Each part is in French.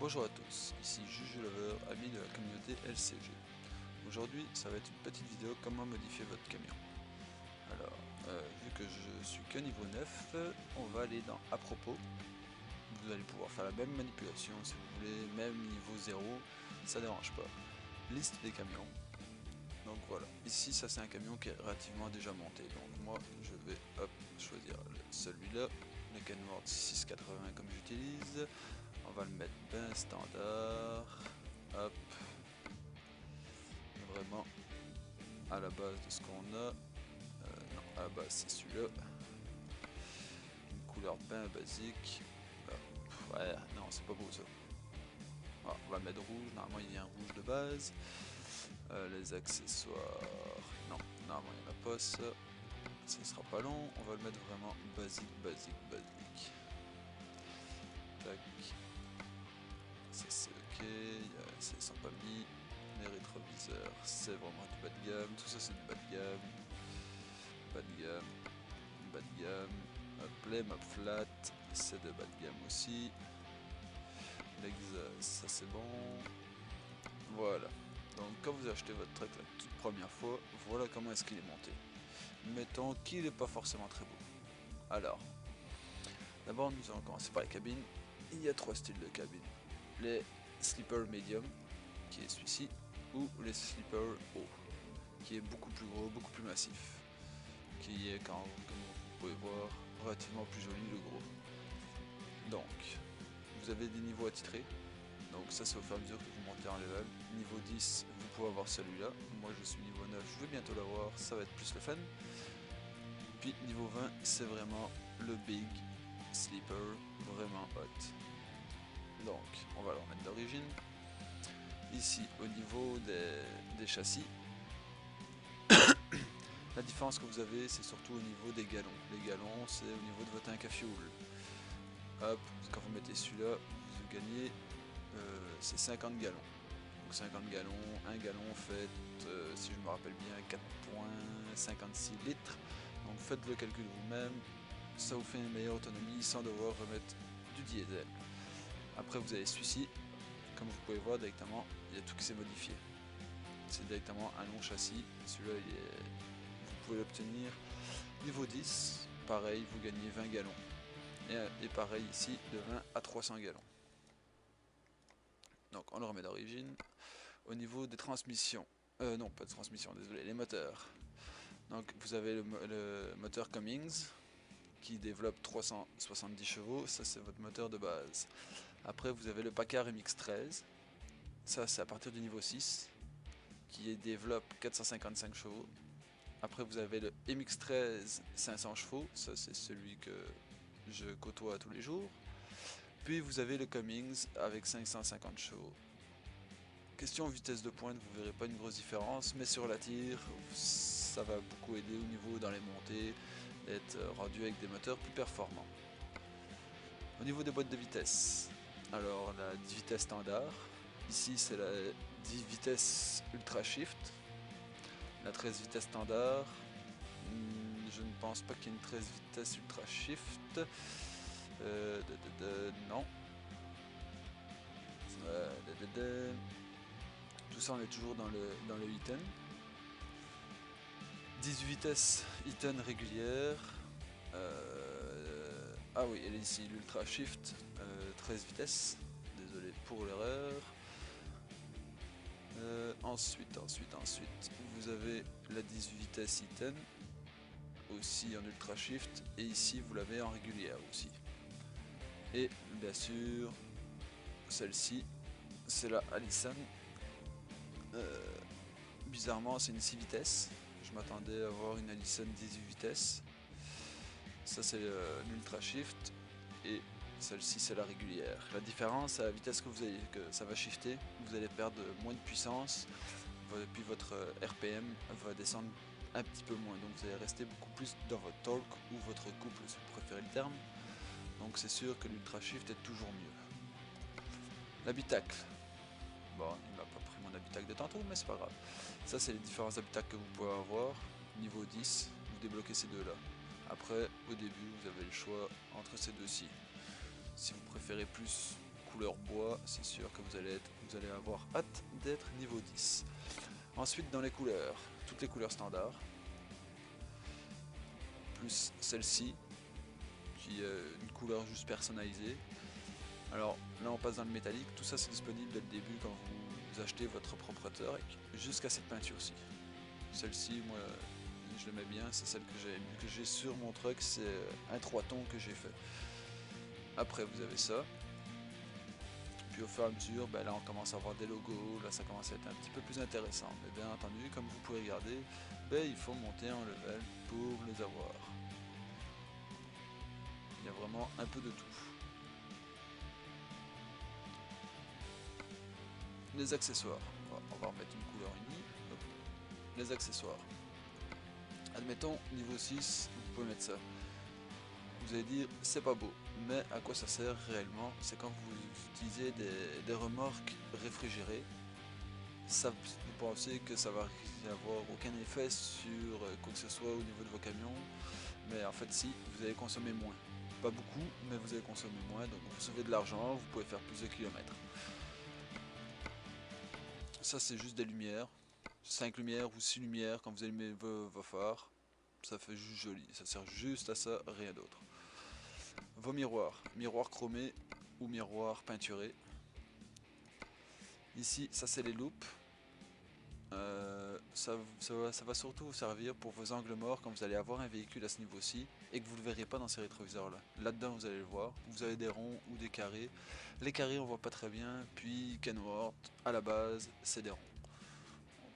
Bonjour à tous, ici Juju Lover, ami de la communauté LCG. Aujourd'hui, ça va être une petite vidéo comment modifier votre camion. Alors, vu que je suis que niveau 9, on va aller dans à propos. Vous allez pouvoir faire la même manipulation si vous voulez, même niveau 0, ça dérange pas. Liste des camions. Donc voilà, ici ça c'est un camion qui est relativement déjà monté. Donc moi je vais choisir celui-là, le Kenworth 680 comme j'utilise. On va le mettre bien standard. Hop. Vraiment à la base de ce qu'on a. Non, à la base c'est celui-là. Une couleur bien basique. Hop. Ouais, non, c'est pas beau ça. Ah, on va le mettre rouge. Normalement il y a un rouge de base. Les accessoires. Non, normalement il n'y en a pas ça. Ça sera pas long. On va le mettre vraiment basique. Tac. Ça c'est ok. Ils sont pas mis. Les rétroviseurs, c'est vraiment du bas de gamme. Tout ça c'est du bas de gamme. Bas de gamme. Hop, les map flat, c'est de bas de gamme aussi. L'exhaust, ça c'est bon. Voilà. Donc quand vous achetez votre truck la toute première fois, voilà comment est-ce qu'il est monté. Mettons qu'il n'est pas forcément très beau. Alors, d'abord nous allons commencer par la cabine. Il y a trois styles de cabine. Les sleeper medium, qui est celui-ci, ou les sleeper haut, qui est beaucoup plus gros, beaucoup plus massif, qui est, comme vous pouvez voir, relativement plus joli le gros. Donc, vous avez des niveaux attitrés, donc ça c'est au fur et à mesure que vous montez en level. Niveau 10, vous pouvez avoir celui-là, moi je suis niveau 9, je vais bientôt l'avoir, ça va être plus le fun. Puis niveau 20, c'est vraiment le big sleeper, vraiment hot. Donc, on va le remettre d'origine. Ici, au niveau des châssis, la différence que vous avez, c'est surtout au niveau des galons. Les galons, c'est au niveau de votre tank à fuel. Hop, quand vous mettez celui-là, vous gagnez, c'est 50 gallons. Donc 50 gallons, un gallon fait, si je me rappelle bien, 4,56 litres. Donc faites le calcul vous-même, ça vous fait une meilleure autonomie sans devoir remettre du diesel. Après vous avez celui-ci, comme vous pouvez voir directement, il y a tout qui s'est modifié. C'est directement un long châssis, celui-là vous pouvez l'obtenir niveau 10, pareil vous gagnez 20 gallons. Et pareil ici de 20 à 300 gallons. Donc on le remet d'origine. Au niveau des transmissions, non pas de transmission, désolé, les moteurs. Donc vous avez le moteur Cummins qui développe 370 chevaux, ça c'est votre moteur de base. Après vous avez le Packard MX-13, ça c'est à partir du niveau 6, qui développe 455 chevaux. Après vous avez le MX-13 500 chevaux, ça c'est celui que je côtoie tous les jours. Puis vous avez le Cummins avec 550 chevaux. Question vitesse de pointe, vous verrez pas une grosse différence, mais sur la tire, ça va beaucoup aider au niveau dans les montées, d'être rendu avec des moteurs plus performants. Au niveau des boîtes de vitesse, alors la 10 vitesses standard, ici c'est la 10 vitesses ultra shift, la 13 vitesses standard, je ne pense pas qu'il y ait une 13 vitesses ultra shift, non. Tout ça on est toujours dans le Eaton. 18 vitesses Eaton régulière. Ah oui, elle est ici, l'Ultra Shift, 13 vitesses. Désolé pour l'erreur. Ensuite, vous avez la 18 vitesses Eaton, aussi en Ultra Shift, et ici vous l'avez en régulière aussi. Et bien sûr, celle-ci, c'est la Allison. Bizarrement, c'est une 6 vitesses. Je m'attendais à avoir une Allison 18 vitesses. Ça, c'est l'Ultra Shift. Et celle-ci, c'est la régulière. La différence, c'est la vitesse que ça va shifter. Vous allez perdre moins de puissance. Puis votre RPM va descendre un petit peu moins. Donc, vous allez rester beaucoup plus dans votre torque ou votre couple, si vous préférez le terme. Donc, c'est sûr que l'Ultra Shift est toujours mieux. L'habitacle. Bon, il m'a pas pris mon habitacle de tantôt, mais c'est pas grave. Ça, c'est les différents habitacles que vous pouvez avoir. Niveau 10, vous débloquez ces deux-là. Après, au début, vous avez le choix entre ces deux-ci. Si vous préférez plus couleur bois, c'est sûr que vous allez avoir hâte d'être niveau 10. Ensuite dans les couleurs, toutes les couleurs standards, plus celle-ci, qui est une couleur juste personnalisée. Alors là on passe dans le métallique, tout ça c'est disponible dès le début quand vous achetez votre propre truck, jusqu'à cette peinture-ci. Celle-ci, moi je l'aimais bien, c'est celle que j'ai sur mon truck, c'est un 3 tons que j'ai fait. Après vous avez ça, puis au fur et à mesure, ben là on commence à avoir des logos, là ça commence à être un petit peu plus intéressant. Mais bien entendu, comme vous pouvez regarder, ben, il faut monter en level pour les avoir. Il y a vraiment un peu de tout. Les accessoires, on va remettre une couleur unie. Hop. Les accessoires. Admettons, niveau 6, vous pouvez mettre ça. Vous allez dire, c'est pas beau, mais à quoi ça sert réellement? C'est quand vous utilisez des remorques réfrigérées. Ça, vous pensez que ça va avoir aucun effet sur quoi que ce soit au niveau de vos camions, mais en fait si, vous allez consommer moins. Pas beaucoup, mais vous allez consommer moins, donc vous sauvez de l'argent, vous pouvez faire plus de kilomètres. Ça c'est juste des lumières, 5 lumières ou 6 lumières quand vous allumez vos phares, ça fait juste joli, ça sert juste à ça, rien d'autre. Vos miroirs, miroirs chromés ou miroirs peinturés. Ici, ça c'est les loupes. Ça va surtout vous servir pour vos angles morts quand vous allez avoir un véhicule à ce niveau-ci et que vous ne le verrez pas dans ces rétroviseurs là. Là-dedans vous allez le voir, vous avez des ronds ou des carrés. Les carrés on voit pas très bien, puis Kenworth à la base c'est des ronds. Donc,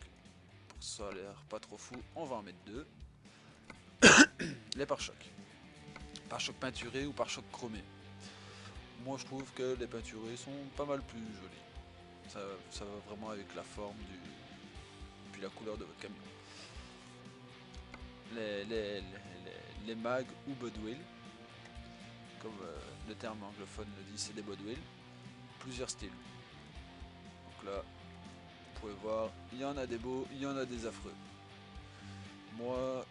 pour que ça a l'air pas trop fou, on va en mettre deux. Les pare-chocs. Pare-chocs peinturés ou pare-chocs chromés. Moi je trouve que les peinturés sont pas mal plus jolis. Ça va vraiment avec la forme puis la couleur de votre camion. Les mags ou bodwheel, comme le terme anglophone le dit, c'est des bodwheel, plusieurs styles. Donc là, vous pouvez voir, il y en a des beaux, il y en a des affreux. Moi,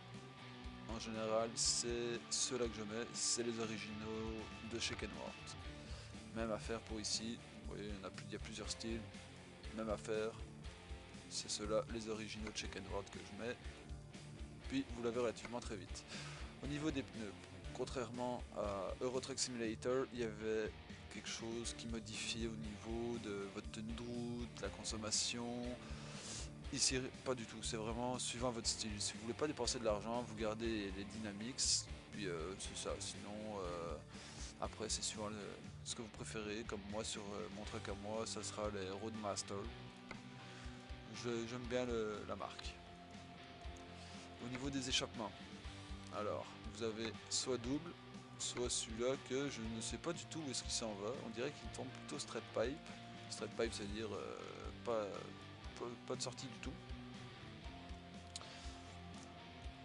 en général, c'est ceux-là que je mets, c'est les originaux de chez Kenworth. Même affaire pour ici, vous voyez, il y a plusieurs styles, même affaire, c'est ceux-là, les originaux de chez Kenworth que je mets. Puis vous l'avez relativement très vite. Au niveau des pneus, contrairement à Euro Truck Simulator, il y avait quelque chose qui modifiait au niveau de votre tenue de route, la consommation. Ici, pas du tout, c'est vraiment suivant votre style. Si vous voulez pas dépenser de l'argent, vous gardez les Dynamics, puis c'est ça. Sinon, après, c'est suivant ce que vous préférez. Comme moi, sur mon truck à moi, ça sera les Roadmaster. J'aime bien la marque. Au niveau des échappements, alors, vous avez soit double, soit celui-là que je ne sais pas du tout où est-ce qu'il s'en va. On dirait qu'il tombe plutôt straight pipe. Straight pipe, c'est-à-dire pas de sortie du tout.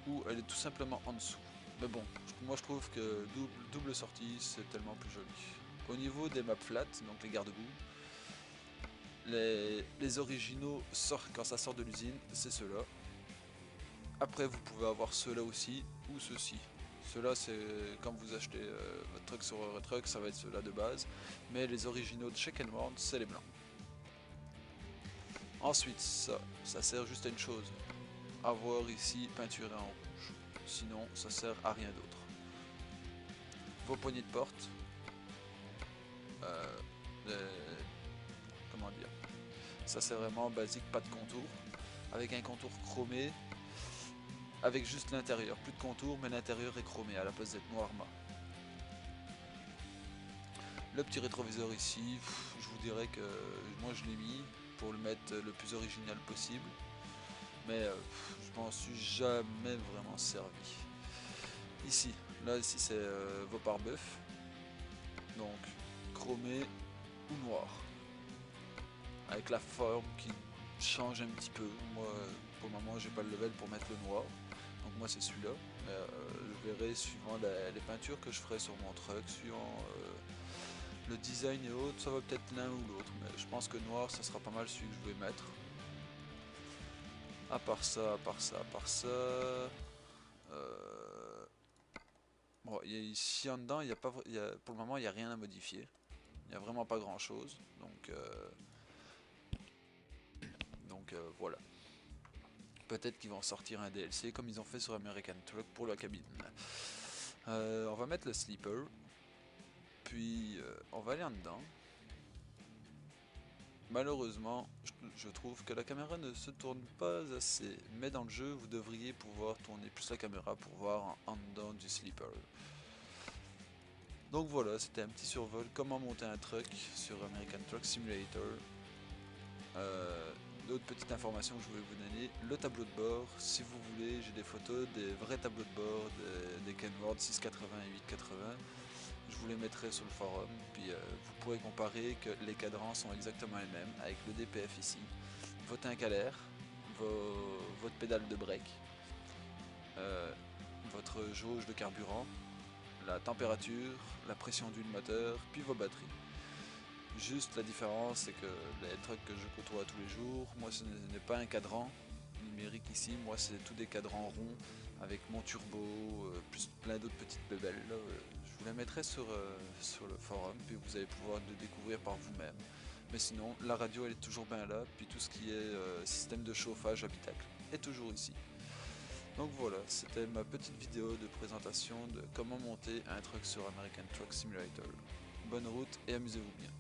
Ou elle est tout simplement en dessous. Mais bon, moi je trouve que double sortie, c'est tellement plus joli. Au niveau des maps flat, donc les garde-boue, les originaux sortent quand ça sort de l'usine, c'est ceux-là. Après, vous pouvez avoir ceux-là aussi, ou ceux-ci. Ceux-là, c'est quand vous achetez votre truck sur Eurotruck, ça va être ceux-là de base. Mais les originaux de chez Kenworth, c'est les blancs. Ensuite, ça sert juste à une chose. Avoir ici peinturé en rouge. Sinon, ça sert à rien d'autre. Vos poignées de porte. Comment dire? Ça c'est vraiment basique, pas de contour. Avec un contour chromé. Avec juste l'intérieur. Plus de contour, mais l'intérieur est chromé à la place d'être noir mat. Le petit rétroviseur ici, je vous dirais que moi je l'ai mis pour le mettre le plus original possible. Mais je m'en suis jamais vraiment servi. Ici, ici c'est vos pare-bœufs. Donc chromé ou noir. Avec la forme qui change un petit peu. Moi pour le moment j'ai pas le level pour mettre le noir. Donc moi c'est celui-là. Je verrai suivant les peintures que je ferai sur mon truck, suivant le design et autres, ça va peut-être l'un ou l'autre. Mais je pense que noir ça sera pas mal celui que je vais mettre. À part ça, bon, ici en dedans, pour le moment, il n'y a rien à modifier. Il n'y a vraiment pas grand chose. Donc voilà. Peut-être qu'ils vont sortir un DLC comme ils ont fait sur American Truck pour la cabine. On va mettre le sleeper. Puis on va aller en dedans. Malheureusement, je trouve que la caméra ne se tourne pas assez. Mais dans le jeu, vous devriez pouvoir tourner plus la caméra pour voir en dedans du sleeper. Donc voilà, c'était un petit survol, comment monter un truck sur American Truck Simulator. D'autres petites informations que je voulais vous donner, le tableau de bord, si vous voulez, j'ai des photos des vrais tableaux de bord des Kenworth 680 et 880. Je vous les mettrai sur le forum, puis vous pourrez comparer que les cadrans sont exactement les mêmes, avec le DPF ici, vos tanks à l'air, votre pédale de break, votre jauge de carburant, la température, la pression du moteur, puis vos batteries. Juste la différence, c'est que les trucks que je côtoie tous les jours, moi ce n'est pas un cadran numérique ici, moi c'est tous des cadrans ronds avec mon turbo, plus plein d'autres petites bébelles. Là, je vous les mettrai sur le forum, puis vous allez pouvoir le découvrir par vous-même. Mais sinon, la radio elle est toujours bien là, puis tout ce qui est système de chauffage habitacle est toujours ici. Donc voilà, c'était ma petite vidéo de présentation de comment monter un truck sur American Truck Simulator. Bonne route et amusez-vous bien.